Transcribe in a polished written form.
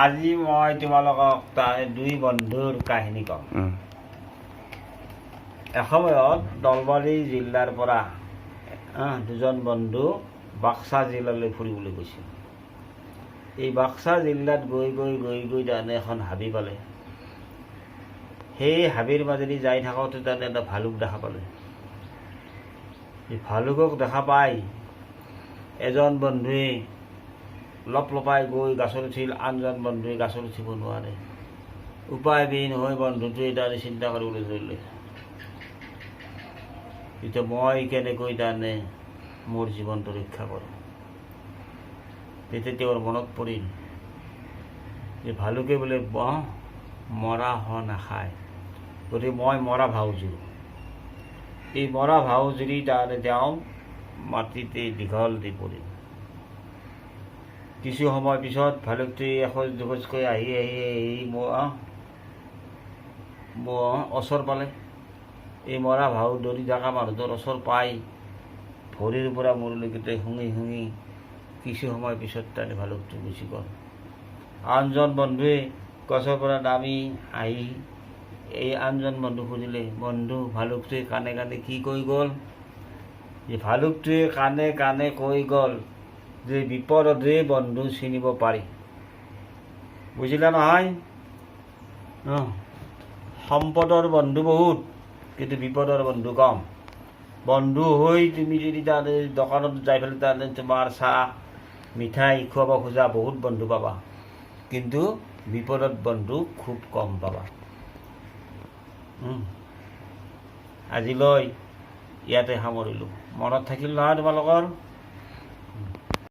আজি মই তোমালোকক দুই বন্ধুৰ কাহিনী কম। এসময়ত নলবাৰী জিলাৰ পৰা দুজন বন্ধু বাক্সা জিলালৈ ফুৰিবলৈ গৈছিল। এই বাক্সা জিলাত গৈ তাৰমানে এখন হাবি পালে। সেই হাবিৰ মাজেদি যাই থাকোঁতে তাৰমানে এটা ভালুক দেখা পালে। এই ভালুকক দেখা পাই এজন বন্ধুৱে লপলপাই গৈ গাছত উঠিল, আনজন বন্ধুৱে গাছত উঠিব নোৱাৰে। উপায়বিহীন হৈ বন্ধুটোৱে তাৰমানে চিন্তা কৰিবলৈ ধৰিলে, এতিয়া মই কেনেকৈ তাৰমানে মোৰ জীৱনটো ৰক্ষা কৰোঁ। তেতিয়া তেওঁৰ মনত পৰিল যে ভালুকে বোলে মৰা নাখায়, গতিকে মই মৰা ভাও জুৰো। এই মৰা ভাও জুৰি তাৰমানে তেওঁ মাটিতে দীঘল দি পৰিল। কিছু সময় পিছত ভালুকটোৱে এখোজ দুখোজকৈ আহি ওচৰ পালে। এই মৰা ভাও দৌৰি থকা মানুহটোৰ ওচৰ পাই ভৰিৰ পৰা মূৰলৈকে শুঙি কিছু সময় পিছত তাৰমানে ভালুকটো গুচি গ'ল। আনজন বন্ধুৱে গছৰ পৰা নামি আহি এই আনজন বন্ধু সুধিলে, বন্ধু ভালুকটোৱে কাণে কাণে কি কৈ গ'ল? যে ভালুকটোৱে কাণে কাণে কৈ গ'ল যে বিপদতে বন্ধু চিনিব পাৰি। বুজিলা নহয়? সম্পদৰ বন্ধু বহুত, কিন্তু বিপদৰ বন্ধু কম। বন্ধু হৈ তুমি যদি তাৰমানে দোকানত যাই পেলাই তাৰমানে তোমাৰ চাহ মিঠাই খুৱাব খোজা, বহুত বন্ধু পাবা, কিন্তু বিপদত বন্ধু খুব কম পাবা। আজিলৈ ইয়াতে সামৰিলোঁ। মনত থাকিল নহয় তোমালোকৰ?